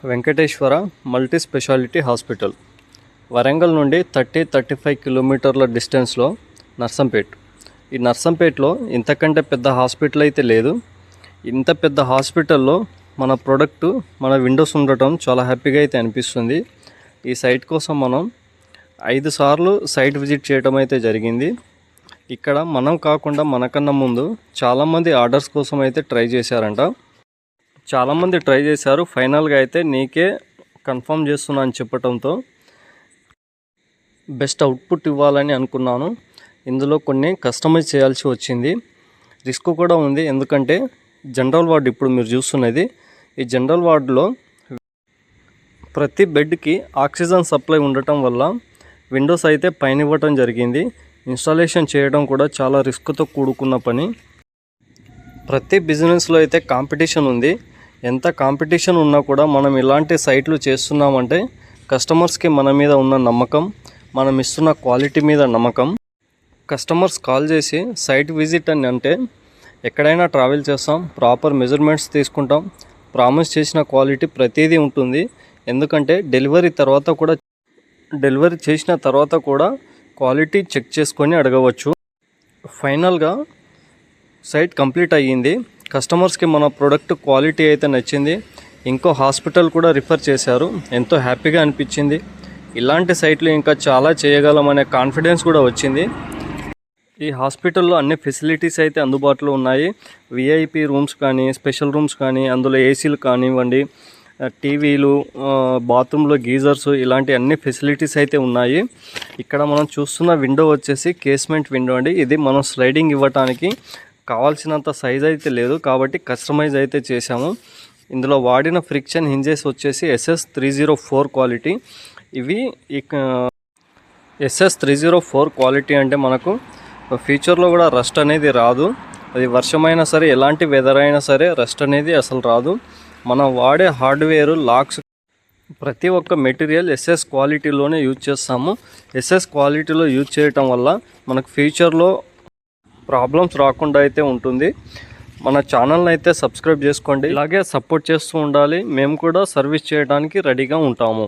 Venkateswara multi speciality hospital Warangal నుండి 30-35 కిలోమీటర్ల డిస్టెన్స్లో నర్సంపేట్. ఈ నర్సంపేట్లో ఇంతకంటే పెద్ద హాస్పిటల్ అయితే లేదు. ఇంత పెద్ద హాస్పిటల్లో మన ప్రోడక్ట్ మన విండోస్ ఉండటం చాలా హ్యాపీగా అయితే అనిపిస్తుంది. ఈ సైట్ కోసం మనం 5 సార్లు సైట్ విజిట్ చేయడం అయితే జరిగింది. ఇక్కడ మనం కాకుండా మనకన్నా ముందు చాలామంది ఆర్డర్స్ కోసం అయితే ట్రై చేశారంట. చాలామంది ట్రై చేశారు. ఫైనల్గా అయితే నీకే కన్ఫర్మ్ చేస్తున్నా అని చెప్పడంతో బెస్ట్ అవుట్పుట్ ఇవ్వాలని అనుకున్నాను. ఇందులో కొన్ని కస్టమైజ్ చేయాల్సి వచ్చింది. రిస్క్ కూడా ఉంది. ఎందుకంటే జనరల్ వార్డ్ ఇప్పుడు మీరు చూస్తున్నది. ఈ జనరల్ వార్డులో ప్రతి బెడ్కి ఆక్సిజన్ సప్లై ఉండటం వల్ల విండోస్ అయితే పైన ఇవ్వటం జరిగింది. ఇన్స్టాలేషన్ చేయడం కూడా చాలా రిస్క్తో కూడుకున్న పని. ప్రతి బిజినెస్లో అయితే కాంపిటీషన్ ఉంది. ఎంత కాంపిటీషన్ ఉన్నా కూడా మనం ఇలాంటి సైట్లు చేస్తున్నామంటే కస్టమర్స్కి మన మీద ఉన్న నమ్మకం, మనం ఇస్తున్న క్వాలిటీ మీద నమ్మకం. కస్టమర్స్ కాల్ చేసి సైట్ విజిట్ అని అంటే ఎక్కడైనా ట్రావెల్ చేస్తాం, ప్రాపర్ మెజర్మెంట్స్ తీసుకుంటాం, ప్రామిస్ చేసిన క్వాలిటీ ప్రతిదీ ఉంటుంది. ఎందుకంటే డెలివరీ చేసిన తర్వాత కూడా క్వాలిటీ చెక్ చేసుకొని అడగవచ్చు. ఫైనల్గా సైట్ కంప్లీట్ అయ్యింది. కస్టమర్స్కి మన ప్రోడక్ట్ క్వాలిటీ అయితే నచ్చింది. ఇంకో హాస్పిటల్ కూడా రిఫర్ చేశారు. ఎంతో హ్యాపీగా అనిపించింది. ఇలాంటి సైట్లు ఇంకా చాలా చేయగలమనే కాన్ఫిడెన్స్ కూడా వచ్చింది. ఈ హాస్పిటల్లో అన్ని ఫెసిలిటీస్ అయితే అందుబాటులో ఉన్నాయి. విఐపి రూమ్స్ కానీ, స్పెషల్ రూమ్స్ కానీ, అందులో ఏసీలు కానివ్వండి, టీవీలు, బాత్రూంలో గీజర్స్, ఇలాంటి అన్ని ఫెసిలిటీస్ అయితే ఉన్నాయి. ఇక్కడ మనం చూస్తున్న విండో వచ్చేసి కేస్మెంట్ విండో అండి. ఇది మనం స్లైడింగ్ ఇవ్వటానికి కావాల్సినంత సైజ్ అయితే లేదు కాబట్టి కస్టమైజ్ అయితే చేశాము. ఇందులో వాడిన ఫ్రిక్షన్ హింజెస్ వచ్చేసి SS304 క్వాలిటీ. ఇవి SS304 క్వాలిటీ అంటే మనకు ఫ్యూచర్లో కూడా రస్ట్ అనేది రాదు. అది వర్షమైనా సరే, ఎలాంటి వెదర్ అయినా సరే రస్ట్ అనేది అసలు రాదు. మనం వాడే హార్డ్వేర్, లాక్స్, ప్రతి ఒక్క మెటీరియల్ SS క్వాలిటీలోనే యూజ్ చేస్తాము. SS క్వాలిటీలో యూజ్ చేయటం వల్ల మనకు ఫ్యూచర్లో ప్రాబ్లమ్స్ రాకుండా అయితే ఉంటుంది. మన ఛానల్ని అయితే సబ్స్క్రైబ్ చేసుకోండి. ఇలాగే సపోర్ట్ చేస్తూ ఉండాలి. మేము కూడా సర్వీస్ చేయడానికి రెడీగా ఉంటాము.